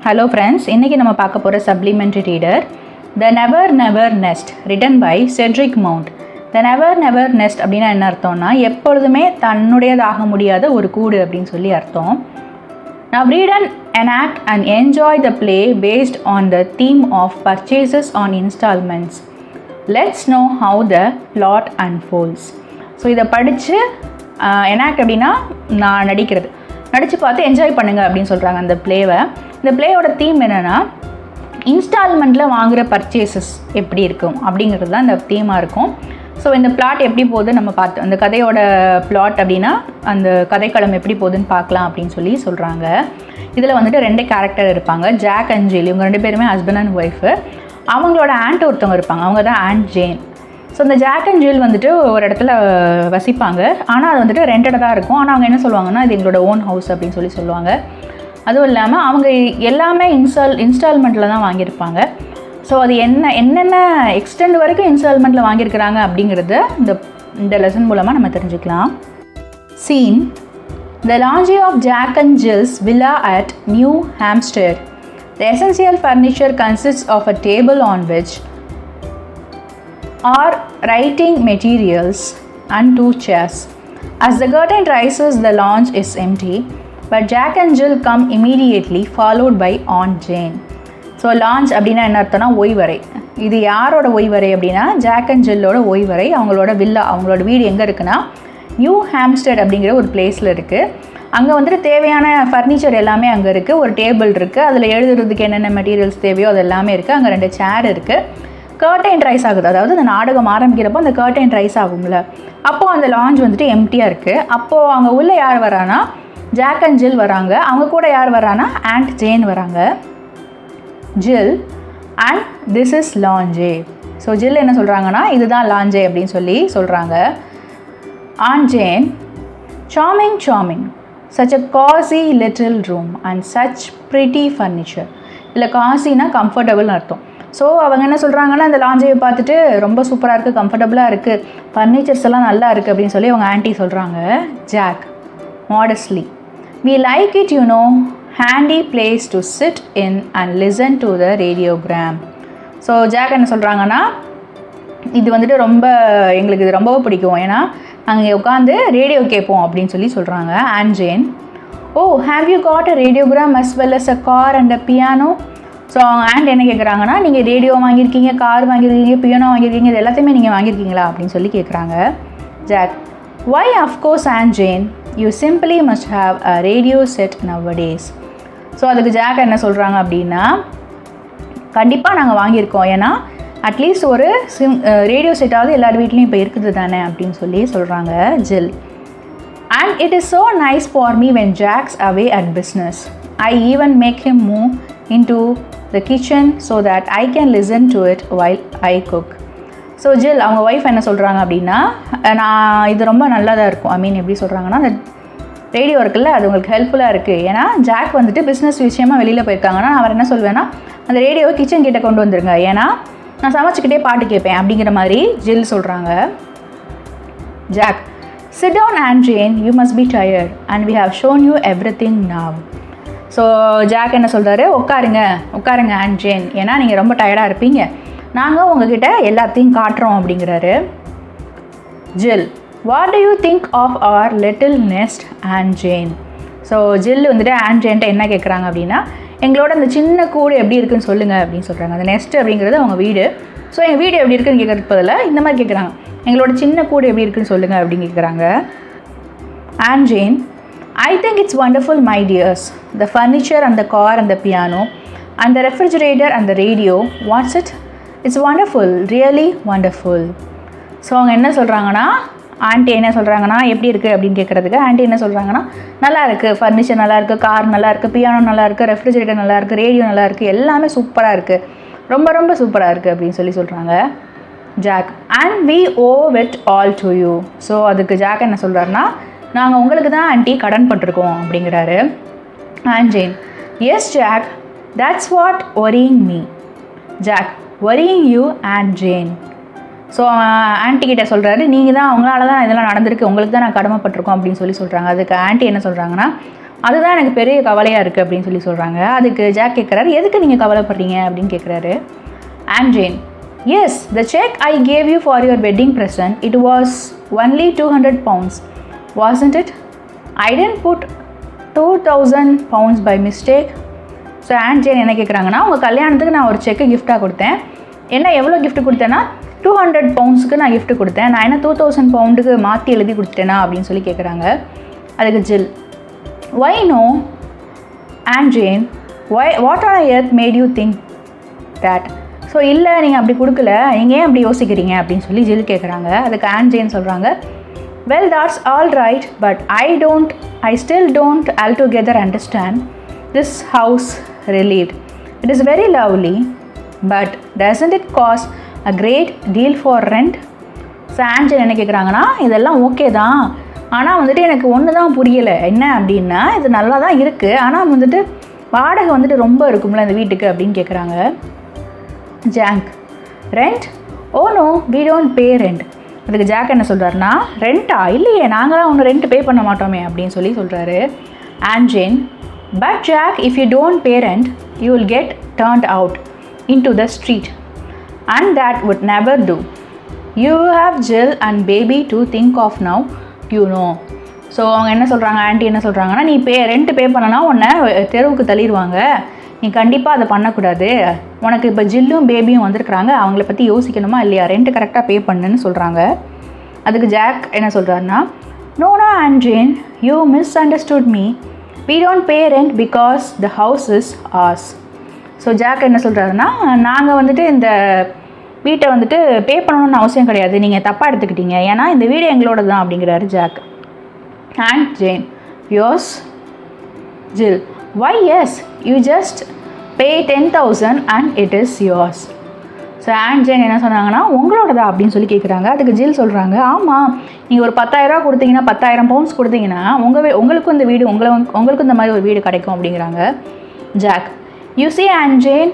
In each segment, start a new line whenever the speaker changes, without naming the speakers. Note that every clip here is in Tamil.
Hello friends, இன்னைக்கு நம்ம பார்க்க போற supplementary reader The Never Never Nest written by Cedric Mount. The Never Never Nest அப்படினா என்ன அர்த்தம்னா எப்பொழுதுமே தன்னுடையதாக முடியாத ஒரு கூடு அப்படினு சொல்லி அர்த்தம். Now read and enact and enjoy the play based on the theme of purchases on installments. Let's know how the plot unfolds. So இத படிச்சு enact அப்படினா நான் நடிச்சு பார்த்து என்ஜாய் பண்ணுங்க அப்படின்னு சொல்கிறாங்க அந்த பிளேவை. இந்த பிளேயோட தீம் என்னென்னா இன்ஸ்டால்மெண்ட்டில் வாங்குகிற பர்ச்சேசஸ் எப்படி இருக்கும் அப்படிங்கிறது தான் இந்த தீமாக இருக்கும். ஸோ இந்த பிளாட் எப்படி போகுது நம்ம பார்த்து அந்த கதையோட பிளாட் அப்படின்னா அந்த கதைக்களம் எப்படி போகுதுன்னு பார்க்கலாம் அப்படின்னு சொல்லி சொல்கிறாங்க. இதில் வந்துட்டு 2 கேரக்டர் இருப்பாங்க, ஜாக் அண்ட் ஜில். இவங்க 2 பேருமே ஹஸ்பண்ட் அண்ட் ஒய்ஃபு. அவங்களோட ஆண்ட் ஒருத்தவங்க இருப்பாங்க, அவங்க தான் ஆண்ட் ஜேன். ஸோ இந்த ஜாக் அண்ட் ஜில் வந்துட்டு ஒரு இடத்துல வசிப்பாங்க, ஆனால் அது வந்துட்டு ரெண்டடாக தான் இருக்கும். ஆனால் அவங்க என்ன சொல்லுவாங்கன்னா இது எங்களோட ஓன் ஹவுஸ் அப்படின்னு சொல்லுவாங்க. அதுவும் இல்லாமல் அவங்க எல்லாமே இன்ஸ்டால்மெண்ட்டில் தான் வாங்கியிருப்பாங்க. ஸோ அது என்னென்ன எக்ஸ்டெண்ட் வரைக்கும் இன்ஸ்டால்மெண்ட்டில் வாங்கியிருக்கிறாங்க அப்படிங்கிறத இந்த லெசன் மூலமாக நம்ம தெரிஞ்சுக்கலாம். Scene The launch of Jack and Jill's villa at New Hampstead. The essential furniture consists of a table on which are writing materials and 2 chairs. As the curtain rises, the lounge is empty, but Jack and Jill come immediately, followed by Aunt Jane. So lounge அப்படின்னா என்ன அர்த்தம்னா ஓய்வறை. இது யாரோட ஓய்வறை அப்படின்னா ஜாக் அண்ட் ஜில்லோட ஓய்வறை. அவங்களோட வில்லா, அவங்களோட வீடு எங்கே இருக்குன்னா நியூ ஹாம்ஸ்டெட் அப்படிங்கிற ஒரு பிளேஸில் இருக்குது. அங்கே வந்துட்டு தேவையான ஃபர்னிச்சர் எல்லாமே அங்கே இருக்குது. ஒரு டேபிள் இருக்குது, அதில் எழுதுறதுக்கு என்னென்ன மெட்டீரியல்ஸ் தேவையோ அது எல்லாமே இருக்குது. அங்கே 2 சேர் இருக்குது. கர்டைன் ரைஸ் ஆகுது, அதாவது இந்த நாடகம் ஆரம்பிக்கிறப்போ அந்த கர்டைன் ரைஸ் ஆகும்ல, அப்போது அந்த லாஞ்ச் வந்துட்டு எம்டியாக இருக்குது. அப்போது அவங்க உள்ளே யார் வரானா ஜாக் அண்ட் ஜில் வராங்க. அவங்க கூட யார் வரானா ஆண்ட் ஜேன் வராங்க. Jill and this is lounge. So Jill என்ன சொல்கிறாங்கன்னா இதுதான் லாஞ்சே அப்படின்னு சொல்லி சொல்கிறாங்க. Aunt Jane charming such a cozy little room and such pretty furniture. இல்லை காசினா கம்ஃபர்டபுள்னு அர்த்தம். ஸோ அவங்க என்ன சொல்கிறாங்கன்னா அந்த லாஞ்சையை பார்த்துட்டு ரொம்ப சூப்பராக இருக்குது, கம்ஃபர்டபுளாக இருக்குது, ஃபர்னிச்சர்ஸ் எல்லாம் நல்லா இருக்குது அப்படின்னு சொல்லி அவங்க ஆன்ட்டி சொல்கிறாங்க. Jack modestly we like it, you know, handy place to sit in and listen to the radiogram. So Jack என்ன சொல்கிறாங்கன்னா இது வந்துட்டு எங்களுக்கு இது ரொம்பவே பிடிக்கும், ஏன்னா நாங்கள் உட்காந்து ரேடியோ கேட்போம் அப்படின்னு சொல்லி சொல்கிறாங்க. Aunt Jane have you got a radiogram as well as a car and a piano? So அவங்க ஆண்ட் என்ன கேட்குறாங்கன்னா நீங்கள் ரேடியோ வாங்கியிருக்கீங்க, கார் வாங்கியிருக்கீங்க, பியானோ வாங்கியிருக்கீங்க, இது எல்லாத்தையுமே நீங்கள் வாங்கியிருக்கீங்களா அப்படின்னு சொல்லி கேட்குறாங்க. Jack why of course Aunt Jane, you simply must have a radio set nowadays. So அதுக்கு ஜாக் என்ன சொல்கிறாங்க அப்படின்னா கண்டிப்பாக நாங்கள் வாங்கியிருக்கோம், ஏன்னா அட்லீஸ்ட் ஒரு ரேடியோ செட்டாவது எல்லார் வீட்லேயும் இப்போ இருக்குது தானே அப்படின்னு சொல்லி சொல்கிறாங்க. ஜில் and it is so nice for me when Jack's away at business. I even make him move into the kitchen so that I can listen to it while I cook. So ஜில் அவங்க ஒய்ஃப் என்ன சொல்கிறாங்க அப்படின்னா நான் இது ரொம்ப நல்லா தான் இருக்கும், எப்படி சொல்கிறாங்கன்னா அந்த ரேடியோ இருக்குல்ல அது உங்களுக்கு ஹெல்ப்ஃபுல்லாக இருக்குது. ஏன்னா ஜாக் வந்துட்டு பிஸ்னஸ் விஷயமாக வெளியில் போயிருக்காங்கன்னா நான் அவர் என்ன சொல்வேன்னா அந்த ரேடியோவை கிச்சன் கிட்டே கொண்டு வந்துருங்க, ஏன்னா நான் சமைச்சிக்கிட்டே பாட்டு கேட்பேன் அப்படிங்கிற மாதிரி ஜில் சொல்கிறாங்க. Jack sit down Aunt Jane, you must be tired and we have shown you everything now. So Jack என்ன சொல்கிறாரு உட்காருங்க ஆண்ட் ஜேன், ஏன்னா நீங்கள் ரொம்ப டயர்டாக இருப்பீங்க, நாங்கள் உங்ககிட்ட எல்லாத்தையும் காட்டுறோம் அப்படிங்கிறாரு. ஜில் what do you think of our little nest Aunt Jane? So ஜில் வந்துட்டு ஆண்ட் ஜேன்ட்ட என்ன கேட்குறாங்க அப்படின்னா எங்களோட அந்த சின்ன கூடு எப்படி இருக்குன்னு சொல்லுங்கள் அப்படின்னு சொல்கிறாங்க. அந்த நெஸ்ட் அப்படிங்கிறது அவங்க வீடு. ஸோ எங்கள் வீடு எப்படி இருக்குன்னு கேட்குறதுக்கு பதிலாக இந்த மாதிரி கேட்குறாங்க, எங்களோட சின்ன கூடு எப்படி இருக்குன்னு சொல்லுங்கள் அப்படின்னு கேட்குறாங்க. Aunt Jane I think it's wonderful, my dears. The furniture and the car and the piano and the refrigerator and the radio. What's it? It's wonderful, really wonderful. So அவங்க என்ன சொல்கிறாங்கன்னா ஆண்டி என்ன சொல்கிறாங்கன்னா எப்படி இருக்குது அப்படின்னு கேட்குறதுக்கு ஆண்டி என்ன சொல்கிறாங்கன்னா நல்லா இருக்குது, ஃபர்னிச்சர் நல்லா இருக்குது, கார் நல்லா இருக்குது, பியானோ நல்லா இருக்குது, ரெஃப்ரிஜரேட்டர் நல்லா இருக்குது, ரேடியோ நல்லா இருக்குது, எல்லாமே சூப்பராக இருக்குது, ரொம்ப சூப்பராக இருக்குது அப்படின்னு சொல்லி சொல்கிறாங்க. Jack and we owe it all to you. So அதுக்கு ஜாக் என்ன சொல்கிறாருன்னா நாங்கள் உங்களுக்கு தான் ஆண்டி கடன் பட்டிருக்கோம் அப்படிங்கிறாரு. Aunt Jane yes Jack, that's what worrying me. Jack worrying you and Jane. So auntie கிட்டே சொல்கிறாரு நீங்கள் தான் அவங்களால தான் இதெல்லாம் நடந்திருக்கு, உங்களுக்கு தான் நான் கடமைப்பட்டிருக்கோம் அப்படின்னு சொல்லி சொல்கிறாங்க. அதுக்கு ஆன்ட்டி என்ன சொல்கிறாங்கன்னா அதுதான் எனக்கு பெரிய கவலையாக இருக்குது அப்படின்னு சொல்லி சொல்கிறாங்க. அதுக்கு ஜாக் கேட்குறாரு, எதுக்கு நீங்கள் கவலைப்படுறீங்க அப்படின்னு கேட்குறாரு. Aunt Jane, yes, the check I gave you for your wedding present, it was only 200 pounds, wasn't it? I didn't put 2000 pounds by mistake. So Aunt Jane என்ன கேட்குறாங்கன்னா, உங்கள் கல்யாணத்துக்கு நான் ஒரு செக்கு கிஃப்டாக கொடுத்தேன். என்ன எவ்வளோ கிஃப்ட் கொடுத்தேன்னா 200 poundsக்கு நான் கிஃப்ட் கொடுத்தேன். நான் என்ன 2000 poundக்கு மாற்றி எழுதி கொடுத்துட்டேனா அப்படின்னு சொல்லி கேட்குறாங்க. அதுக்கு ஜில், why no? And Jane, what on earth made you think that? So இல்லை, நீங்கள் அப்படி கொடுக்கல, நீங்கள் ஏன் அப்படி யோசிக்கிறீங்க அப்படின்னு சொல்லி ஜில் கேட்குறாங்க. அதுக்கு ஆண்ட் ஜேன் சொல்கிறாங்க, well, that's all right, but I still don't altogether understand this house relieved. It is very lovely, but doesn't it cost a great deal for rent? So Aunt Jane என்ன கேட்குறாங்கன்னா, இதெல்லாம் ஓகே தான், ஆனால் வந்துட்டு எனக்கு ஒன்று தான் புரியலை, என்ன அப்படின்னா இது நல்லா தான் இருக்குது, ஆனால் வந்துட்டு வாடகை வந்துட்டு ரொம்ப இருக்கும்ல இந்த வீட்டுக்கு அப்படின்னு கேட்குறாங்க. Jack, rent? Oh no, we don't pay rent. அதுக்கு ஜாக் என்ன சொல்கிறாருன்னா, ரெண்ட்டா? இல்லையே, நாங்களாம் ஒன்று ரெண்ட் பே பண்ண மாட்டோமே அப்படின்னு சொல்லி சொல்கிறாரு. Aunt Jane, but Jack, if you don't pay rent you will get turned out into the street and that would never do. You have Jill and baby to think of now, you know. So அவங்க என்ன சொல்கிறாங்க, ஆண்டி என்ன சொல்கிறாங்கன்னா, நீ ரெண்ட் பே பண்ணனா உன்னை தெருவுக்கு தள்ளிடுவாங்க, நீ கண்டிப்பாக அதை பண்ணக்கூடாது, உனக்கு இப்போ ஜில்லும் பேபியும் வந்திருக்கிறாங்க, அவங்கள பற்றி யோசிக்கணுமா இல்லையா, ரெண்ட் கரெக்டாக பே பண்ணுன்னு சொல்கிறாங்க. அதுக்கு ஜாக் என்ன சொல்கிறாருன்னா, no Aunt Jane, you misunderstood me, we don't pay rent because the house is ours. So Jack என்ன சொல்கிறாருன்னா, நாங்கள் வந்துட்டு இந்த வீட்டை வந்துட்டு பே பண்ணணும்னு அவசியம் கிடையாது, நீங்கள் தப்பாக எடுத்துக்கிட்டீங்க, ஏன்னா இந்த வீடு எங்களோட தான் அப்படிங்கிறாரு ஜாக். அண்ட் ஜேன், யோஸ். ஜில், why yes, you just pay 10,000 and it is yours. So Aunt Jane என்ன சொன்னாங்கன்னா, உங்களோடதா அப்படின்னு சொல்லி கேட்குறாங்க. அதுக்கு ஜில் சொல்கிறாங்க, ஆமாம், நீங்கள் ஒரு 10,000 கொடுத்தீங்கன்னா 10,000 pounds கொடுத்தீங்கன்னா உங்களுக்கும் இந்த வீடு உங்களுக்கும் இந்த மாதிரி ஒரு வீடு கிடைக்கும் அப்படிங்கிறாங்க. Jack, you see and Jane,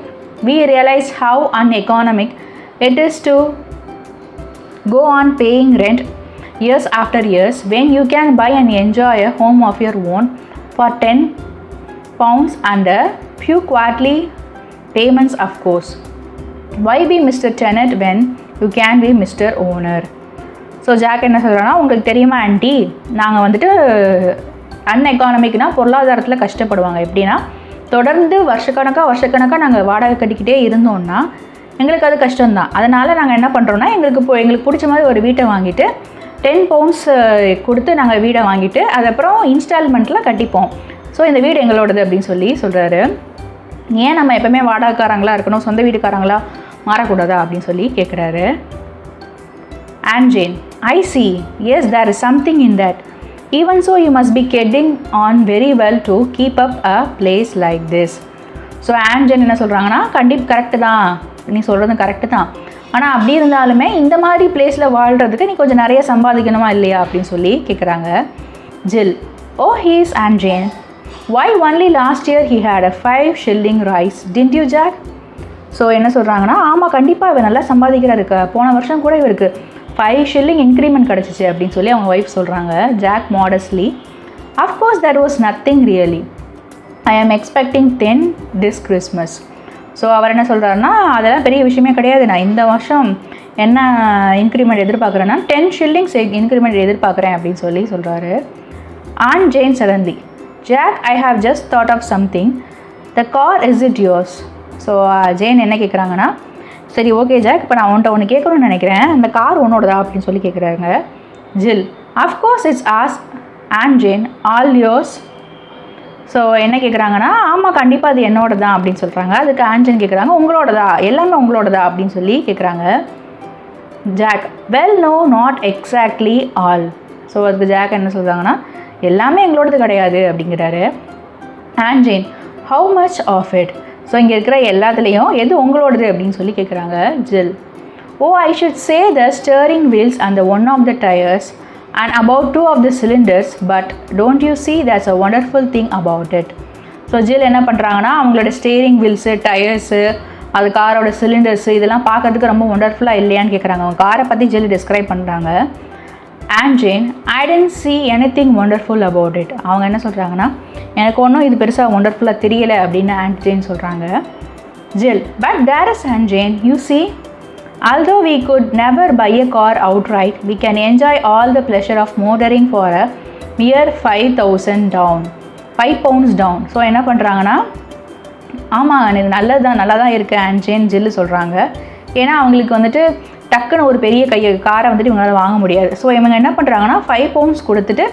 we realize how uneconomic it is to go on paying rent years after years when you can buy and enjoy a home of your own for 10 pounds and a few quarterly payments, of course. Why be Mr. Tenant when you can be Mr. Owner? So Jack என்ன சொல்கிறான்னா, உங்களுக்கு தெரியுமா ஆண்டி, நாங்கள் வந்துட்டு அன்எக்கானமிக்னால் பொருளாதாரத்தில் கஷ்டப்படுவாங்க, எப்படின்னா தொடர்ந்து வருஷக்கணக்காக நாங்கள் வாடகை கட்டிக்கிட்டே இருந்தோம்னா எங்களுக்கு அது கஷ்டம்தான். அதனால் நாங்கள் என்ன பண்ணுறோன்னா, எங்களுக்கு பிடிச்ச மாதிரி ஒரு வீட்டை வாங்கிட்டு 10 pounds கொடுத்து நாங்கள் வீடை வாங்கிட்டு அதுக்கப்புறம் இன்ஸ்டால்மெண்ட்டில் கட்டிப்போம். ஸோ இந்த வீடு எங்களோடது அப்படின்னு சொல்லி சொல்கிறாரு. ஏன் நம்ம எப்போவுமே வாடகைக்காரங்களாக இருக்கணும், சொந்த வீட்டுக்காரங்களாக மாறக்கூடாதா அப்படின்னு சொல்லி கேட்குறாரு. Aunt Jane, I see, yes, there is something in that, even so you must be getting on very well to keep up a place like this. So Aunt Jane என்ன சொல்கிறாங்கன்னா, கரெக்டு தான், நீ சொல்கிறது கரெக்டு தான், ஆனால் அப்படி இருந்தாலுமே இந்த மாதிரி பிளேஸில் வாழ்கிறதுக்கு நீ கொஞ்சம் நிறைய சம்பாதிக்கணுமா இல்லையா அப்படின்னு சொல்லி கேட்குறாங்க. Jill, oh he's Aunt Jane, why only last year he had a 5 shilling rise, didn't you Jack? So என்ன சொல்கிறாங்கன்னா, ஆமாம் கண்டிப்பாக இவர் நல்லா சம்பாதிக்கிறாரு, போன வருஷம் கூட இவருக்கு 5 shilling இன்க்ரிமெண்ட் கிடச்சிச்சு அப்படின்னு சொல்லி அவங்க ஒய்ஃப் சொல்கிறாங்க. Jack modestly, of course that was nothing really, I am expecting 10 this Christmas. So அவர் என்ன சொல்கிறாருன்னா, அதெல்லாம் பெரிய விஷயமே கிடையாது, நான் இந்த வருஷம் என்ன இன்க்ரிமெண்ட் எதிர்பார்க்குறேன்னா 10 shillings இன்க்ரிமெண்ட் எதிர்பார்க்குறேன் அப்படின்னு சொல்லி சொல்கிறாரு. Aunt Jane suddenly, Jack, I have just thought of something. The car, is it yours? So Jane என்ன கேட்குறாங்கன்னா, சரி ஓகே ஜாக், இப்போ நான் உன்ட்ட ஒன்று கேட்கணும்னு நினைக்கிறேன், அந்த கார் உன்னோடதா அப்படின்னு சொல்லி கேட்குறாங்க. Jill, of course it's ours Aunt Jane, all yours. So என்ன கேட்குறாங்கன்னா, ஆமாம் கண்டிப்பாக அது என்னோட தான் அப்படின்னு சொல்கிறாங்க. அதுக்கு ஆன்ஜன் கேட்குறாங்க, உங்களோடதா, எல்லாமே உங்களோடதா அப்படின்னு சொல்லி கேட்குறாங்க. Jack, well no, not exactly all. So அதுக்கு ஜாக் என்ன சொல்கிறாங்கன்னா, எல்லாமே எங்களோடது கிடையாது அப்படிங்கிறாரு. Aunt Jane, how much of it? So இங்கே இருக்கிற எல்லாத்துலேயும் எது உங்களோடது அப்படின்னு சொல்லி கேட்குறாங்க. Jill, oh I should say the steering wheels and one of the tyres and about 2 of the cylinders, but don't you see that's a wonderful thing about it? So Jill என்ன பண்ணுறாங்கன்னா, அவங்களோட ஸ்டேரிங் வீல்ஸு, டயர்ஸு, அது காரோட சிலிண்டர்ஸு இதெல்லாம் பார்க்கறதுக்கு ரொம்ப ஒண்டர்ஃபுல்லாக இல்லையான்னு கேட்குறாங்க. அவங்க காரை பற்றி ஜில் டிஸ்கிரைப் பண்ணுறாங்க. And Jane, I didn't see anything wonderful about it. அவங்க என்ன சொல்கிறாங்கன்னா எனக்கு ஒன்றும் இது பெருசாக ஒண்டர்ஃபுல்லாக தெரியலை அப்படின்னு ஆண்ட் ஜேன் சொல்கிறாங்க. Jill, but there is Aunt Jane, you see, although we could never buy a car outright, we can enjoy all the pleasure of motoring for a mere 5,000 down, 5 pounds down. So என்ன பண்ணுறாங்கன்னா ஆமாம் எனக்கு நல்லா தான் இருக்குது ஆண்ட் ஜேன் ஜில்லு சொல்கிறாங்க. ஏன்னா அவங்களுக்கு வந்துட்டு டக்குன்னு ஒரு பெரிய காரை வந்துட்டு இவங்களால் வாங்க முடியாது. ஸோ இவங்க என்ன பண்ணுறாங்கன்னா 5 pounds கொடுத்துட்டு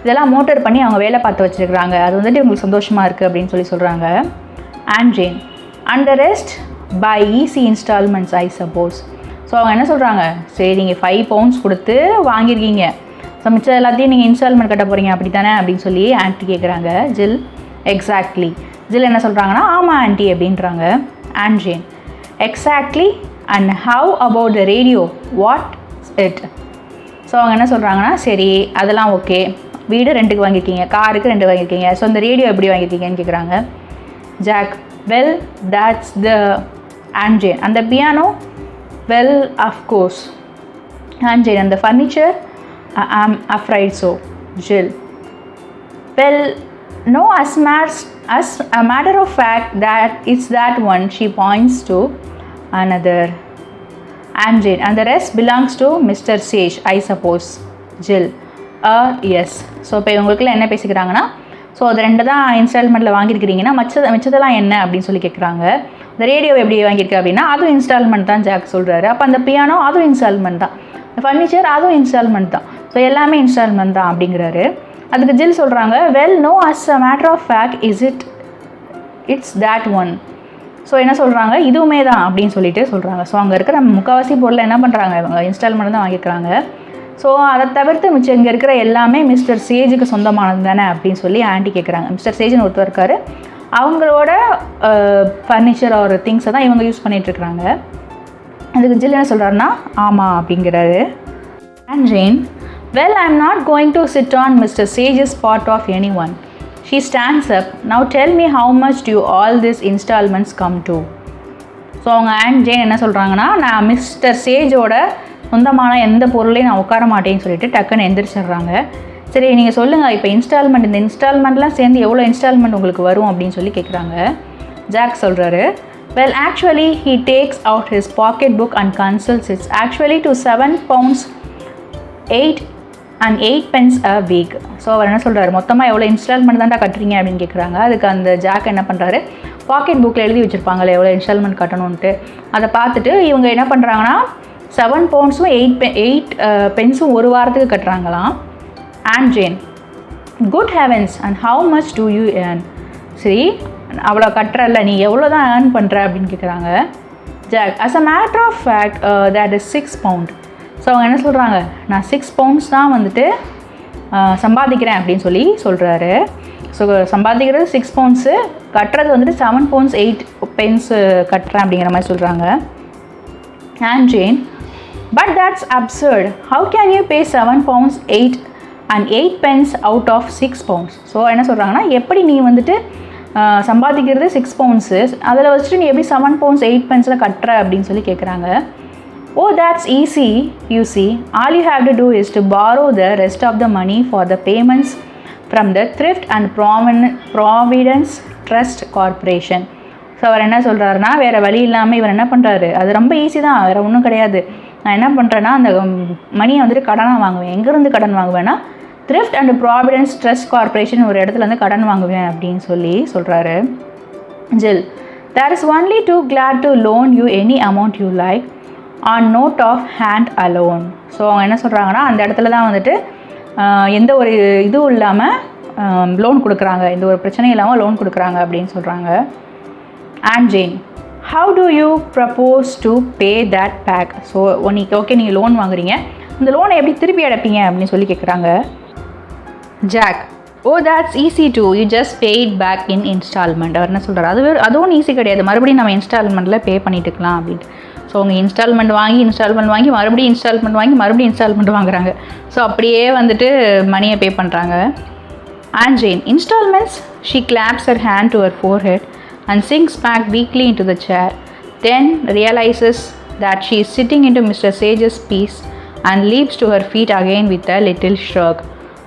இதெல்லாம் மோட்டர் பண்ணி அவங்க வேலை பார்த்து வச்சுருக்குறாங்க. அது வந்துட்டு இவங்களுக்கு சந்தோஷமாக இருக்குது அப்படின்னு சொல்கிறாங்க Aunt Jane. And the rest by easy instalments I suppose. So அவங்க என்ன சொல்கிறாங்க, சரி நீங்கள் 5 pounds கொடுத்து வாங்கியிருக்கீங்க, ஸோ மிச்சம் எல்லாத்தையும் நீங்கள் இன்ஸ்டால்மெண்ட் கட்ட போகிறீங்க அப்படி தானே அப்படின்னு சொல்லி ஆன்ட்டி கேட்குறாங்க. ஜில், எக்ஸாக்ட்லி. ஜில் என்ன சொல்கிறாங்கன்னா ஆமாம் ஆன்ட்டி அப்படின்றாங்க. Aunt Jane, exactly. And how about the radio, what it? So அவங்க என்ன சொல்கிறாங்கன்னா சரி அதெல்லாம் ஓகே, வீடு ரெண்டுக்கு வாங்கியிருக்கீங்க, காருக்கு 2 வாங்கியிருக்கீங்க, ஸோ இந்த ரேடியோ எப்படி வாங்கியிருக்கீங்கன்னு கேட்குறாங்க. Jack, well that's the Aunt Jane. அந்த piano, well of course. Aunt Jane, அந்த furniture, I am afraid so. Jill, well no, as a matter of fact that it's that one. She points to another. And Jane, and the rest belongs to Mr. Sage, I suppose. Jill, yes. So இப்போ இவங்களுக்குள்ள என்ன பேசிக்கிறாங்கன்னா, ஸோ அது 2 தான் இன்ஸ்டால்மெண்ட்டில் வாங்கியிருக்கிறீங்கன்னா மிச்சதெல்லாம் என்ன அப்படின்னு சொல்லி கேட்குறாங்க. இந்த ரேடியோ எப்படி வாங்கியிருக்கு அப்படின்னா அதுவும் இன்ஸ்டால்மெண்ட் தான் ஜாக் சொல்கிறாரு. அப்போ அந்த பியானோ அதுவும் இன்ஸ்டால்மெண்ட் தான், ஃபர்னிச்சர் அதுவும் இன்ஸ்டால்மெண்ட் தான், ஸோ எல்லாமே இன்ஸ்டால்மெண்ட் தான் அப்படிங்கிறாரு. அதுக்கு ஜில் சொல்கிறாங்க, well no as a matter of fact it's that one. So என்ன சொல்கிறாங்க, இதுவுமே தான் அப்படின்னு சொல்லிட்டு சொல்கிறாங்க. ஸோ அங்கே இருக்கிற முக்கால்வாசி பொருளை என்ன பண்ணுறாங்க, இவங்க இன்ஸ்டால்மெண்ட் தான் வாங்கிக்கிறாங்க. ஸோ அதை தவிர்த்து மிச்சம் இங்கே இருக்கிற எல்லாமே மிஸ்டர் சேஜுக்கு சொந்தமானது தானே அப்படின்னு சொல்லி ஆண்டி கேட்குறாங்க. மிஸ்டர் சேஜ்னு ஒருத்தர் இருக்கார், அவங்களோட ஃபர்னிச்சர் ஒரு திங்ஸை தான் இவங்க யூஸ் பண்ணிகிட்ருக்குறாங்க. அதுக்கு ஜில் என்ன சொல்கிறாருன்னா ஆமாம் அப்படிங்கிறாரு. Aunt Jane, well, I'm not going to sit on Mr. Sage's part of anyone. She stands up. Now tell me how much do all these installments come to? So அவங்க ஆண்ட் ஜேன் என்ன சொல்கிறாங்கன்னா, நான் மிஸ்டர் சேஜோட சொந்தமான எந்த பொருளையும் நான் உட்கார மாட்டேன்னு சொல்லிட்டு டக்குன்னு எந்திரிச்சிடுறாங்க. சரி நீங்கள் சொல்லுங்கள், இப்போ இந்த இன்ஸ்டால்மெண்ட்லாம் சேர்ந்து எவ்வளோ இன்ஸ்டால்மெண்ட் உங்களுக்கு வரும் அப்படின்னு சொல்லி கேட்குறாங்க. ஜாக் சொல்கிறாரு, well, actually he takes out his pocket book and consults. It's actually to 7 pounds 8 pence a week. So அவர் என்ன சொல்கிறாரு, மொத்தமாக எவ்வளோ இன்ஸ்டால்மெண்ட் தான்டா கட்டுறீங்க அப்படின்னு கேட்குறாங்க. அதுக்கு அந்த ஜாக் என்ன பண்ணுறாரு, பாக்கெட் புக்கில் எழுதி வச்சுருப்பாங்களே எவ்வளோ இன்ஸ்டால்மெண்ட் கட்டணுன்ட்டு, அதை பார்த்துட்டு இவங்க என்ன பண்ணுறாங்கன்னா 7 pounds 8 pence ஒரு வாரத்துக்கு கட்டுறாங்களாம். Aunt Jane, good heavens, and how much do you earn? சரி அவ்வளோ கட்டுறல்ல, நீ எவ்வளோ தான் ஏர்ன் பண்ணுற அப்படின்னு கேட்குறாங்க. Jack, as a matter of fact that is 6 pounds. So அவங்க என்ன சொல்கிறாங்க, நான் 6 pounds தான் வந்துட்டு சம்பாதிக்கிறேன் அப்படின்னு சொல்லி சொல்கிறாரு. ஸோ சம்பாதிக்கிறது 6 pounds, கட்டுறது வந்துட்டு 7 pounds 8 pence கட்டுறேன் அப்படிங்கிற மாதிரி சொல்கிறாங்க. Aunt Jane, but that's absurd. How can you pay 7 pounds 8 pence out of 6 pounds? So என்ன சொல்கிறாங்கன்னா, எப்படி நீ வந்துட்டு சம்பாதிக்கிறது 6 pounds, அதில் வச்சுட்டு நீ எப்படி 7 pounds 8 pence கட்டுற அப்படின்னு சொல்லி கேட்குறாங்க. Oh, that's easy, you see. All you have to do is to borrow the rest of the money for the payments from the Thrift and Providence Trust Corporation. So அவர் என்ன சொல்கிறாருன்னா, வேறு வழி இல்லாமல் இவர் என்ன பண்ணுறாரு, அது ரொம்ப ஈஸி தான், வேறு ஒன்றும் கிடையாது. நான் என்ன பண்ணுறேன்னா அந்த மணியை வந்துட்டு கடனாக வாங்குவேன். எங்கேருந்து கடன் வாங்குவேன்னா Thrift and Providence Trust Corporation ஒரு இடத்துலேருந்து கடன் வாங்குவேன் அப்படின்னு சொல்லி சொல்கிறாரு. Jill, there is only too glad to loan you any amount you like on note of hand alone. So அவங்க என்ன சொல்கிறாங்கன்னா, அந்த இடத்துல தான் வந்துட்டு எந்த ஒரு இதுவும் இல்லாமல் லோன் கொடுக்குறாங்க, எந்த ஒரு பிரச்சனையும் இல்லாமல் லோன் கொடுக்குறாங்க அப்படின்னு சொல்கிறாங்க. Aunt Jane, how do you propose to pay that back? So okay நீங்கள் லோன் வாங்குறீங்க, இந்த லோனை எப்படி திருப்பி அடைப்பீங்க அப்படின்னு சொல்லி கேட்குறாங்க. Jack, oh that's easy to you just pay it back in instalment. அவர் என்ன சொல்கிறார், அதுவும் ஈஸி கிடையாது, மறுபடியும் நம்ம இன்ஸ்டால்மெண்ட்டில் பே பண்ணிட்டுக்கலாம் அப்படின்ட்டு. ஸோ அவங்க இன்ஸ்டால்மெண்ட் வாங்கி மறுபடியும் இன்ஸ்டால்மெண்ட் வாங்குறாங்க. ஸோ அப்படியே வந்துட்டு மணியை பே பண்ணுறாங்க. Aunt Jane, instalments? She claps her hand to her forehead and sinks back weakly into the chair, then realizes that she is sitting into Mr. Sage's piece and leaps to her feet again with a little shrug.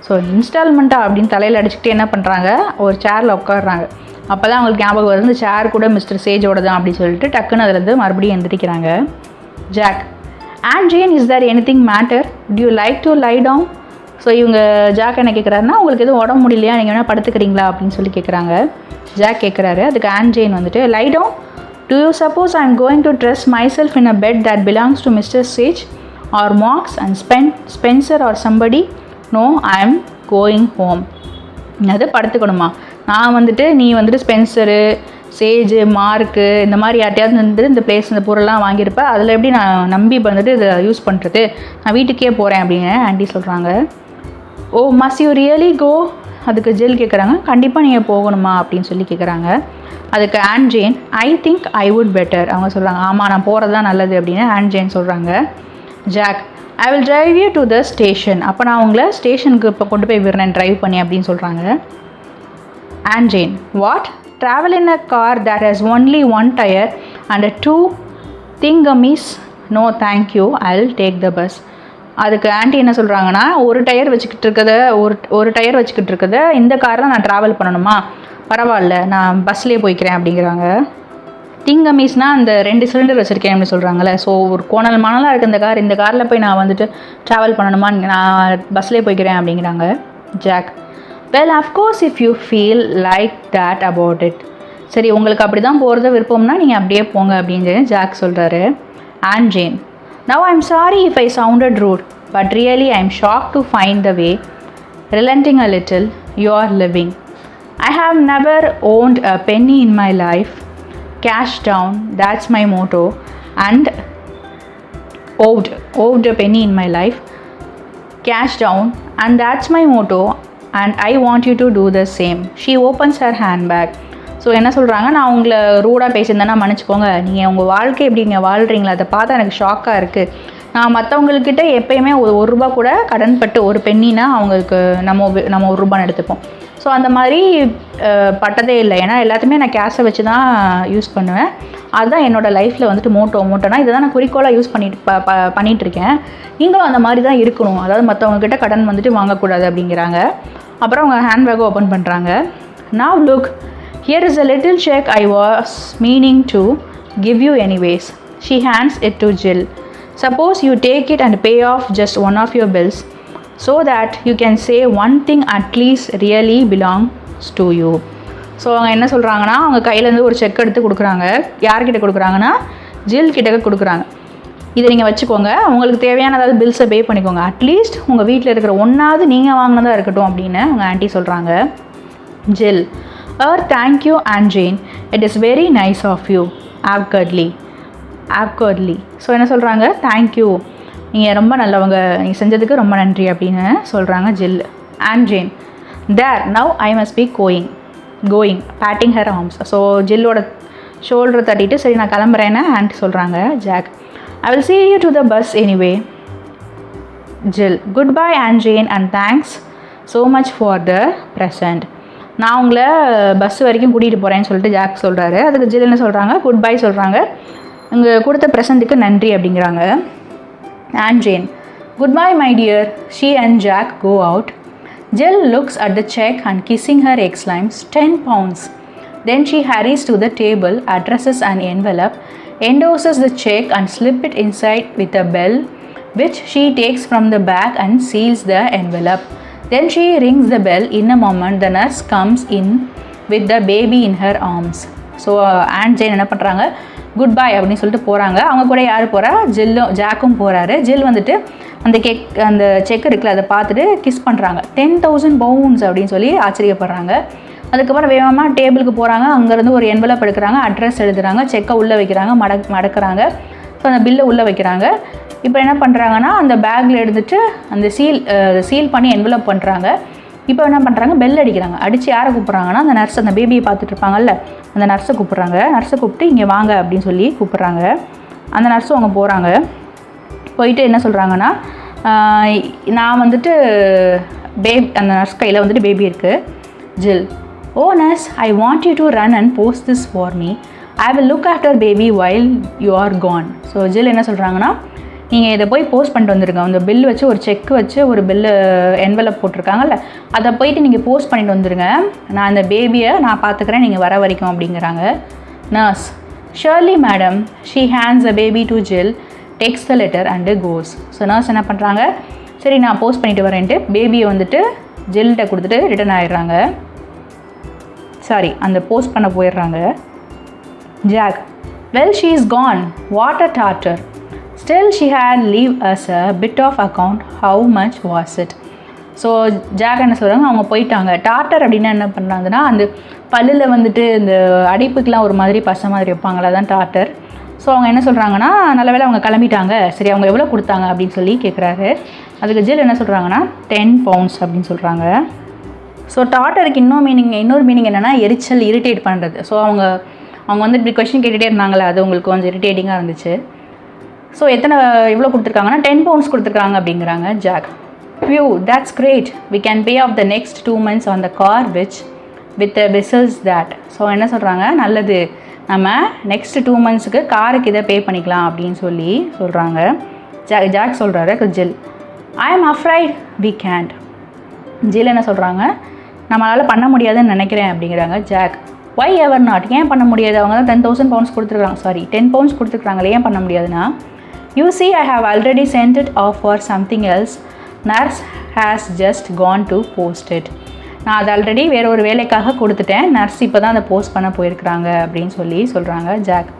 So இன்ஸ்டால்மெண்ட்டாக அப்படின்னு தலையில் அடிச்சுக்கிட்டு என்ன பண்ணுறாங்க, ஒரு சேரில் உட்காடுறாங்க. அப்போ தான் அவங்களுக்கு ஞாபகம் வருது, இந்த சேர் கூட மிஸ்டர் சேஜோட தான் அப்படின்னு சொல்லிட்டு டக்குன்னு அதுலேருந்து மறுபடியும் எந்திரிக்கிறாங்க. Jack, Aunt Jane, is there anything matter, do you like to lie down? So இவங்க ஜாக் என்ன கேட்குறாருன்னா, உங்களுக்கு எதுவும் உடம்பு முடியலையா, நீங்கள் வேணால் படுத்துக்கிறீங்களா அப்படின்னு சொல்லி கேட்குறாங்க. ஜாக் கேட்குறாரு. அதுக்கு அண்ட் ஜேன் வந்துட்டு, lie down, do you suppose I am going to dress myself in a bed that belongs to Mister Sage or Marks and Spencer or somebody? No, I am going home. அது படுத்துக்கணுமா? நான் வந்துட்டு நீ வந்துட்டு ஸ்பென்சரு, சேஜு, மார்க்கு இந்த மாதிரி யார்ட்டையாவது வந்துட்டு இந்த பிளேஸ் இந்த பொருள்லாம் வாங்கியிருப்பேன், அதில் எப்படி நான் நம்பி வந்துட்டு இதை யூஸ் பண்ணுறது, நான் வீட்டுக்கே போகிறேன் அப்படின்னு ஆண்டி சொல்கிறாங்க. ஓ, மஸ் யூ ரியலி கோ? அதுக்கு ஜில் கேட்குறாங்க. கண்டிப்பாக நீங்கள் போகணுமா அப்படின்னு சொல்லி கேட்குறாங்க. அதுக்கு Aunt Jane, I think I would better. அவங்க சொல்கிறாங்க, ஆமாம் நான் போகிறது தான் நல்லது அப்படின்னு ஆண்ட் ஜேன் சொல்கிறாங்க. Jack, I will drive you to the station. அப்போ நான் உங்களை ஸ்டேஷனுக்கு இப்போ கொண்டு போய் விடுறேன் ட்ரைவ் பண்ணி அப்படின்னு சொல்கிறாங்க. Aunt Jane, what, travel in a car that has only one tyre and 2 thingummies? No thank you, I will take the bus. அதுக்கு ஆண்டி என்ன சொல்கிறாங்கன்னா, ஒரு டயர் வச்சுக்கிட்டு இருக்கத இந்த காரில் நான் ட்ராவல் பண்ணணுமா, பரவாயில்ல நான் பஸ்லேயே போய்க்கிறேன் அப்படிங்கிறாங்க. திங்கமீஸ்னால் அந்த 2 சிலிண்டர் வச்சுருக்கேன் அப்படின்னு சொல்கிறாங்களே. ஸோ ஒரு கோணல் மணலாக இருக்குது இந்த காரில் போய் நான் வந்துட்டு ட்ராவல் பண்ணணுமா, நான் பஸ்லேயே போய்க்கிறேன் அப்படிங்கிறாங்க. Jack, well of course if you feel like that about it. சரி, உங்களுக்கு அப்படி தான் போகிறத விருப்பம்னா நீங்கள் அப்படியே போங்க அப்படின்னு ஜாக் சொல்கிறாரு. Aunt Jane, now I am sorry if I sounded rude, but really I am shock to find the way, relenting a little, you are living. I have never owned a penny in my life, cash down, that's my motto, and owed a penny in my life, cash down, and that's my motto, and I want you to do the same. She opens her handbag. So என்ன சொல்கிறாங்க, நான் உங்களை ரூடாக பேசியிருந்தேன்னா மன்னிச்சுக்கோங்க, நீங்கள் உங்கள் வாழ்க்கை எப்படி நீங்கள் வாழ்கிறீங்களா அதை பார்த்தா எனக்கு ஷாக்காக இருக்குது. நான் மற்றவங்கக்கிட்ட எப்போயுமே ஒரு ரூபா கூட கடன்பட்டு ஒரு பெண்ணினா அவங்களுக்கு நம்ம ஒரு ரூபான்னு எடுத்துப்போம். ஸோ அந்த மாதிரி பட்டதே இல்லை. ஏன்னா எல்லாத்தையுமே நான் கேஷை வச்சு தான் யூஸ் பண்ணுவேன். அதுதான் என்னோடய லைஃப்பில் வந்துட்டு மோட்டோனா இதை தான் நான் குறிக்கோளாக யூஸ் பண்ணிகிட்ருக்கேன். நீங்களும் அந்த மாதிரி தான் இருக்கணும். அதாவது மற்றவங்கக்கிட்ட கடன் வந்துட்டு வாங்கக்கூடாது அப்படிங்கிறாங்க. அப்புறம் அவங்க ஹேண்ட்பேக்கை ஓப்பன் பண்ணுறாங்க. Now look, here is a little check I was meaning to give you anyways. She hands it to Jill. Suppose you take it and pay off just one of your bills, so that you can say one thing at least really belongs to you. So அவங்க என்ன சொல்கிறாங்கன்னா, அவங்க கையிலேருந்து ஒரு செக் எடுத்து கொடுக்குறாங்க. யார்கிட்ட கொடுக்குறாங்கன்னா, ஜில் கிட்ட கொடுக்குறாங்க. இதை நீங்கள் வச்சுக்கோங்க, உங்களுக்கு தேவையான ஏதாவது பில்ஸை பே பண்ணிக்கோங்க, அட்லீஸ்ட் உங்கள் வீட்டில் இருக்கிற ஒன்றாவது நீங்கள் வாங்கினதாக இருக்கட்டும் அப்படின்னு அவங்க ஆண்டி சொல்கிறாங்க. Jill, thank you Aunt Jane, it is very nice of you, awkwardly. So என்ன சொல்கிறாங்க, தேங்க்யூ, நீங்கள் ரொம்ப நல்லவங்க, நீங்கள் செஞ்சதுக்கு ரொம்ப நன்றி அப்படின்னு சொல்கிறாங்க Jill. Aunt Jane, there now I must be going patting her arms. So ஜில்லோட ஷோல்டரை தட்டிட்டு சரி நான் கிளம்புறேன்னு ஆண்ட் சொல்கிறாங்க. Jack, I will see you to the bus anyway. Jill, goodbye Aunt Jane and thanks so much for the present. நான் உங்களை பஸ் வரைக்கும் கூட்டிகிட்டு போகிறேன்னு சொல்லிட்டு ஜாக் சொல்கிறாரு. அதுக்கு ஜில் என்ன சொல்கிறாங்க, குட் பை சொல்கிறாங்க. இங்கே கொடுத்த ப்ரெசண்ட்டுக்கு நன்றி அப்படிங்கிறாங்க. Aunt Jane, goodbye my dear. She and Jack go out. Jill looks at the check and kissing her exclaims, 10 pounds. Then she hurries to the table, addresses an envelope, endorses the check and slips it inside with a bell, which she takes from the bag and seals the envelope. Then she rings the bell. In a moment, the nurse comes in with the baby in her arms. So Aunt Jane என்ன பண்ணுறாங்க, குட் பை அப்படின்னு சொல்லிட்டு போகிறாங்க. அவங்க கூட யார் போகிறா, ஜாக்கும் போகிறாரு. ஜில் வந்துட்டு அந்த செக் இருக்குல்ல அதை பார்த்துட்டு கிஸ் பண்ணுறாங்க. 10,000 pounds அப்படின்னு சொல்லி ஆச்சரியப்படுறாங்க. அதுக்கப்புறம் வேகமாக டேபிளுக்கு போகிறாங்க. அங்கேருந்து ஒரு என்வலப் எடுக்கிறாங்க, அட்ரஸ் எழுதுகிறாங்க, செக்கை உள்ளே வைக்கிறாங்க, மடக்கிறாங்க. ஸோ அந்த பில்லை உள்ளே வைக்கிறாங்க. இப்போ என்ன பண்ணுறாங்கன்னா, அந்த பேக்கில் எடுத்துகிட்டு அந்த சீல் பண்ணி என்வலப் பண்ணுறாங்க. இப்போ என்ன பண்ணுறாங்க, பெல் அடிக்கிறாங்க. அடித்து யாரை கூப்பிட்றாங்கன்னா, அந்த நர்ஸ், அந்த பேபியை பார்த்துட்டு இருப்பாங்கல்ல அந்த நர்ஸை கூப்பிட்றாங்க. நர்ஸை கூப்பிட்டு இங்கே வாங்க அப்படின்னு சொல்லி கூப்பிட்றாங்க. அந்த நர்ஸும் அவங்க போகிறாங்க. போயிட்டு என்ன சொல்கிறாங்கன்னா, நான் வந்துட்டு அந்த நர்ஸ் கையில் வந்துட்டு பேபி இருக்குது. Jill, oh nurse, I want you to run and post this for me. I will look after baby while you are gone. So Jill என்ன சொல்கிறாங்கன்னா, நீங்கள் இதை போய் போஸ்ட் பண்ணிட்டு வந்துருங்க. அந்த பில் வச்சு ஒரு செக் வச்சு ஒரு பில்லு என்வலப் போட்டிருக்காங்கல்ல, அதை போயிட்டு நீங்கள் போஸ்ட் பண்ணிட்டு வந்துருங்க. நான் இந்த பேபியை நான் பார்த்துக்கிறேன் நீங்கள் வர வரைக்கும் அப்படிங்கிறாங்க. Nurse, surely madam, she hands a baby to Jill, takes the letter and goes. So nurse என்ன பண்ணுறாங்க, சரி நான் போஸ்ட் பண்ணிட்டு வரேன்ட்டு பேபியை வந்துட்டு ஜில்கிட்ட கொடுத்துட்டு ரிட்டர்ன் ஆகிடுறாங்க. சாரி, அந்த போஸ்ட் பண்ண போயிடுறாங்க. Jack, well she is gone, what a torture. Still she had leave us a bit of account, how much was it? So Jack என்ன சொல்கிறாங்க, அவங்க போயிட்டாங்க. டார்டர் அப்படின்னா என்ன பண்ணுறாங்கன்னா, அந்த பல்லில் வந்துட்டு இந்த அடிப்புக்கெலாம் ஒரு மாதிரி பசை மாதிரி வைப்பாங்களா, தான் டார்டர். ஸோ அவங்க என்ன சொல்கிறாங்கன்னா, நல்ல வேளை அவங்க கிளம்பிட்டாங்க, சரி அவங்க எவ்வளோ கொடுத்தாங்க அப்படின்னு சொல்லி கேட்குறாரு. அதுக்கு ஜில் என்ன சொல்கிறாங்கன்னா 10 pounds அப்படின்னு சொல்கிறாங்க. ஸோ டார்டருக்கு இன்னொரு மீனிங் என்னென்னா எரிச்சல், இரிட்டேட் பண்ணுறது. ஸோ அவங்க வந்து இப்படி கொஸ்டின் கேட்டுகிட்டே இருந்தாங்களே, அது உங்களுக்கு கொஞ்சம் இரிட்டேட்டிங்காக இருந்துச்சு. ஸோ எவ்வளோ கொடுத்துருக்காங்கன்னா 10 pounds கொடுத்துருக்காங்க அப்படிங்கிறாங்க Jack. Whew, that's great, we can pay off the next 2 months on the car with whistles that. So என்ன சொல்கிறாங்க, நல்லது, நம்ம நெக்ஸ்ட் 2 monthsக்கு காருக்கு இதை பே பண்ணிக்கலாம் அப்படின்னு சொல்லி சொல்கிறாங்க. ஜாக் சொல்கிறாரு Jill, I am afraid we can't. Jill என்ன சொல்கிறாங்க, நம்மளால் பண்ண முடியாதுன்னு நினைக்கிறேன் அப்படிங்கிறாங்க ஜாக். ஒய் எவர் நாட், ஏன் பண்ண முடியாது, அவங்க தான் 10,000 pounds கொடுத்துருக்காங்க, சாரி 10 pounds கொடுத்துருக்காங்களே, ஏன் பண்ண முடியாதுன்னா, you see I have already sent it off for something else, nurse has just gone to post it. நான் அது ஆல்ரெடி வேற ஒரு வேலைக்காக கொடுத்துட்டேன், நர்ஸ் இப்போ தான் அதை போஸ்ட் பண்ண போயிருக்கிறாங்க அப்படின்னு சொல்லி சொல்கிறாங்க Jack.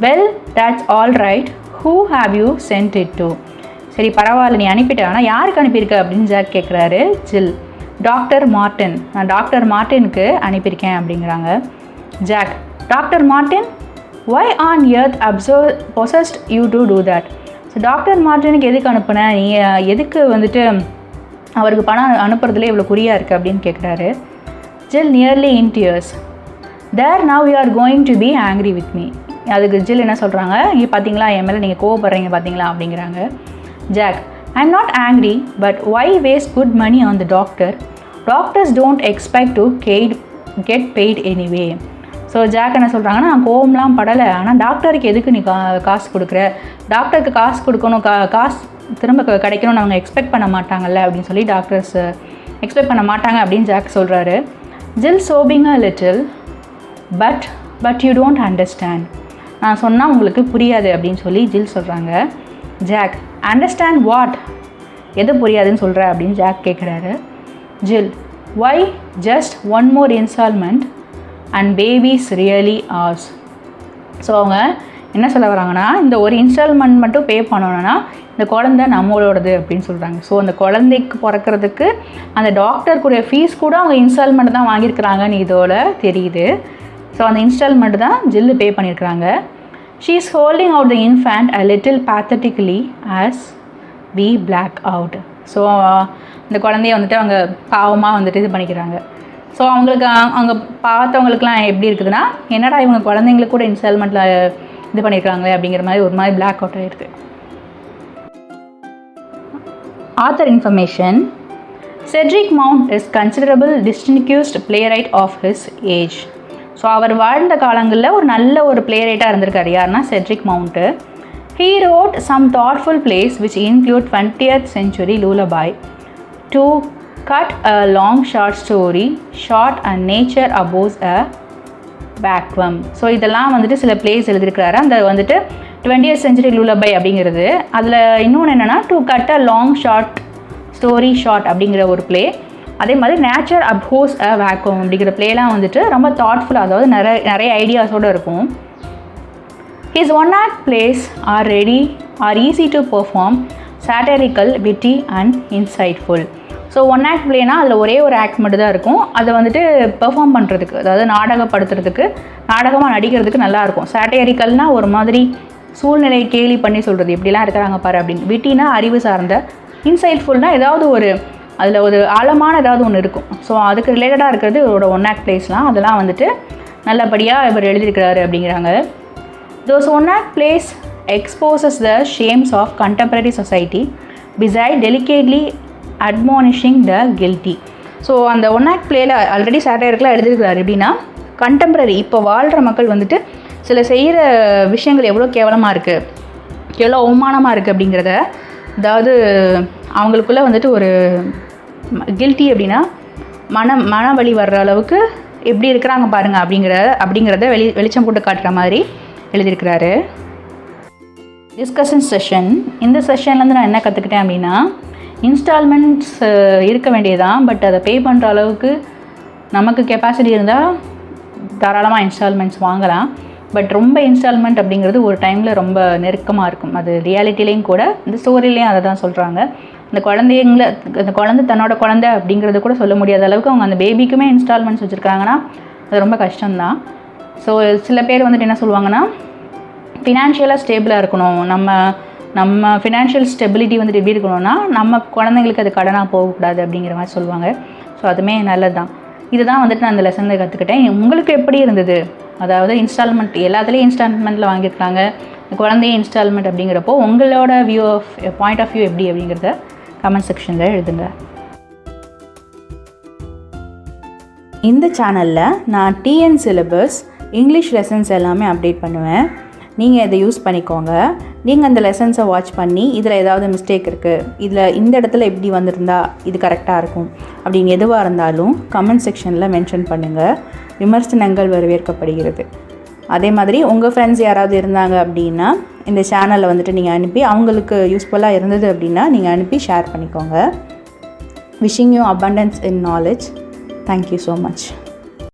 Well that's all right, who have you sent it to. சரி பரவாயில்ல, நீ அனுப்பிட்ட, ஆனால் யாருக்கு அனுப்பியிருக்க அப்படின்னு ஜாக் கேட்குறாரு. ஜில், டாக்டர் மார்ட்டின், நான் டாக்டர் மார்ட்டினுக்கு அனுப்பியிருக்கேன் அப்படிங்கிறாங்க. Jack, doctor Martin, why on earth possessed you to do that? So doctor மார்ட்டினுக்கு எதுக்கு அனுப்புனேன், நீ எதுக்கு வந்துட்டு அவருக்கு பணம் அனுப்புறதுல இவ்வளோ குறியாக இருக்குது அப்படின்னு கேட்குறாரு. Jill, nearly in tears, there now you are going to be angry with me. அதுக்கு ஜில் என்ன சொல்கிறாங்க, இங்கே பார்த்தீங்களா என் மேலே நீங்கள் கோவப்படுறீங்க பார்த்தீங்களா அப்படிங்கிறாங்க. Jack, I am not angry, but why waste good money on the doctor, doctors don't expect to get paid anyway. So Jack என்ன சொல்கிறாங்கன்னா, நான் கோவம்லாம் படலை, ஆனால் டாக்டருக்கு எதுக்கு நீ காசு கொடுக்குற, டாக்டருக்கு காசு கொடுக்கணும், காசு திரும்ப கிடைக்கணும்னு அவங்க எக்ஸ்பெக்ட் பண்ண மாட்டாங்கல்ல அப்படின்னு சொல்லி டாக்டர்ஸ் எக்ஸ்பெக்ட் பண்ண மாட்டாங்க அப்படின்னு ஜாக் சொல்கிறாரு. Jill sobbing a little, but you don't understand, நான் சொன்னால் உங்களுக்கு புரியாது அப்படின்னு சொல்லி ஜில் சொல்கிறாங்க. ஜாக், அண்டர்ஸ்டாண்ட் வாட், எது புரியாதுன்னு சொல்கிற அப்படின்னு ஜாக் கேட்குறாரு. Jill, why just one more instalment and baby's really ours. So அவங்க என்ன சொல்ல வராங்கன்னா, இந்த ஒரு இன்ஸ்டால்மெண்ட் மட்டும் பே பண்ணணும்னா இந்த குழந்தை நம்மளோடது அப்படின்னு சொல்கிறாங்க. ஸோ அந்த குழந்தைக்கு பிறக்கிறதுக்கு அந்த டாக்டருக்குரிய ஃபீஸ் கூட அவங்க இன்ஸ்டால்மெண்ட் தான் வாங்கியிருக்கிறாங்கன்னு இதோட தெரியுது. ஸோ அந்த இன்ஸ்டால்மெண்ட் தான் ஜில்லு பே பண்ணியிருக்கிறாங்க. She is holding out the infant a little pathetically as we black out. So இந்த குழந்தைய வந்துட்டு அவங்க பாவமாக வந்துட்டு இது பண்ணிக்கிறாங்க. ஸோ அவங்களுக்கு அவங்க பார்த்தவங்களுக்குலாம் எப்படி இருக்குதுன்னா, என்னடா இவங்க குழந்தைங்களுக்கு கூட இன்ஸ்டால்மெண்ட்டில் இது பண்ணியிருக்காங்களே அப்படிங்கிற மாதிரி ஒரு மாதிரி பிளாக் அவுட் ஆகிருக்கு. Author information, Cedric Mount is considerable distinguished playwright of his age. So அவர் வாழ்ந்த காலங்களில் ஒரு நல்ல ஒரு பிளேரைட்டாக இருந்திருக்காரு. யாருன்னா Cedric Mount. He wrote some thoughtful plays which include 20th century lullaby, to cut a long short story, short and nature above a vacuum. So இதெல்லாம் வந்துட்டு சில பிளேஸ் எழுதியிருக்கிறாரு. அந்த வந்துட்டு 20th century lullaby அப்படிங்கிறது. அதில் இன்னொன்று என்னென்னா to cut a long short story short அப்படிங்கிற ஒரு பிளே. அதே மாதிரி நேச்சர் அப்ஹோஸ் அ வேக்யூம் அப்படிங்கிற பிளேலாம் வந்துட்டு ரொம்ப தாட்ஃபுல்லாக, அதாவது நிறைய ஐடியாஸோடு இருக்கும். His one-act plays are easy to perform, satirical, witty and insightful. So one act பிளேனா அதில் ஒரே ஒரு ஆக்ட் மட்டும் தான் இருக்கும். அதை வந்துட்டு பெர்ஃபார்ம் பண்ணுறதுக்கு, அதாவது நாடகப்படுத்துறதுக்கு, நாடகமாக நடிக்கிறதுக்கு நல்லாயிருக்கும். சாட்டிரிக்கல்னால் ஒரு மாதிரி சூழ்நிலையை கேலி பண்ணி சொல்கிறது, இப்படிலாம் இருக்கிறாங்க பாரு அப்படின்னு. விட்டினா அறிவு சார்ந்த, இன்சைட்ஃபுல்னால் ஏதாவது ஒரு அதில் ஒரு ஆழமான ஏதாவது ஒன்று இருக்கும். ஸோ அதுக்கு ரிலேட்டடாக இருக்கிறது இவரோட ஒன் ஆக்ட் பிளேஸ்லாம். அதெல்லாம் வந்துட்டு நல்லபடியாக இவர் எழுதியிருக்கிறாரு அப்படிங்கிறாங்க. Those one-act plays exposes the shames of contemporary society beside delicately admonishing the guilty. So அந்த ஒன் ஆக்ட் பிளேயில் ஆல்ரெடி சாட்டிரிக்கலாக எழுதியிருக்கிறார். எப்படின்னா, கண்டெம்பரரி இப்போ வாழ்கிற மக்கள் வந்துட்டு சில செய்கிற விஷயங்கள் எவ்வளோ கேவலமாக இருக்குது, எவ்வளோ அவமானமாக இருக்குது அப்படிங்கிறத, அதாவது அவங்களுக்குள்ளே வந்துட்டு ஒரு கில்ட்டி அப்படின்னா மன வலி வர்ற அளவுக்கு எப்படி இருக்கிறாங்க பாருங்கள் அப்படிங்கிறத வெளிச்சம் போட்டு காட்டுற மாதிரி எழுதியிருக்கிறாரு. Discussion session. இந்த செஷன்லேருந்து நான் என்ன கற்றுக்கிட்டேன் அப்படின்னா, இன்ஸ்டால்மெண்ட்ஸ் இருக்க வேண்டியதான், பட் அதை பே பண்ணுற அளவுக்கு நமக்கு கெப்பாசிட்டி இருந்தால் தாராளமாக இன்ஸ்டால்மெண்ட்ஸ் வாங்கலாம். பட் ரொம்ப இன்ஸ்டால்மெண்ட் அப்படிங்கிறது ஒரு டைமில் ரொம்ப நெருக்கமாக இருக்கும். அது ரியாலிட்டிலையும் கூட, இந்த ஸ்டோரிலையும் அதை தான் சொல்கிறாங்க. அந்த குழந்தை தன்னோட குழந்தை அப்படிங்கிறது கூட சொல்ல முடியாத அளவுக்கு அவங்க அந்த பேபிக்குமே இன்ஸ்டால்மெண்ட்ஸ் வச்சுருக்காங்கன்னா அது ரொம்ப கஷ்டம்தான். ஸோ சில பேர் வந்துட்டு என்ன சொல்லுவாங்கன்னா, ஃபினான்ஷியலாக ஸ்டேபிளாக இருக்கணும், நம்ம ஃபினான்ஷியல் ஸ்டெபிலிட்டி வந்துட்டு எப்படி இருக்கணும்னா நம்ம குழந்தைங்களுக்கு அது கடனாக போகக்கூடாது அப்படிங்கிற மாதிரி சொல்லுவாங்க. ஸோ அதுவுமே நல்லது தான். இதுதான் வந்துட்டு நான் அந்த லெசனில் கற்றுக்கிட்டேன். உங்களுக்கு எப்படி இருந்தது? அதாவது இன்ஸ்டால்மெண்ட் எல்லாத்துலேயும் இன்ஸ்டால்மெண்ட்டில் வாங்கியிருக்காங்க, குழந்தைய இன்ஸ்டால்மெண்ட் அப்படிங்கிறப்போ உங்களோட பாயிண்ட் ஆஃப் வியூ எப்படி அப்படிங்கிறத கமெண்ட் செக்ஷனில் எழுதுங்க. இந்த சேனலில் நான் டிஎன் சிலபஸ் இங்கிலீஷ் லெசன்ஸ் எல்லாமே அப்டேட் பண்ணுவேன். நீங்கள் இதை யூஸ் பண்ணிக்கோங்க. நீங்கள் அந்த லெசன்ஸை வாட்ச் பண்ணி இதில் ஏதாவது மிஸ்டேக் இருக்குது, இதில் இந்த இடத்துல எப்படி வந்திருந்தா இது கரெக்டாக இருக்கும் அப்படின்னு எதுவாக இருந்தாலும் கமெண்ட் செக்ஷனில் மென்ஷன் பண்ணுங்கள். விமர்சனங்கள் வரவேற்கப்படுகிறது. அதே மாதிரி உங்கள் ஃப்ரெண்ட்ஸ் யாராவது இருந்தாங்க அப்படின்னா இந்த சேனலில் வந்துட்டு நீங்கள் அனுப்பி அவங்களுக்கு யூஸ்ஃபுல்லாக இருந்தது அப்படின்னா நீங்கள் அனுப்பி ஷேர் பண்ணிக்கோங்க. Wishing you abundance in knowledge. Thank you so much.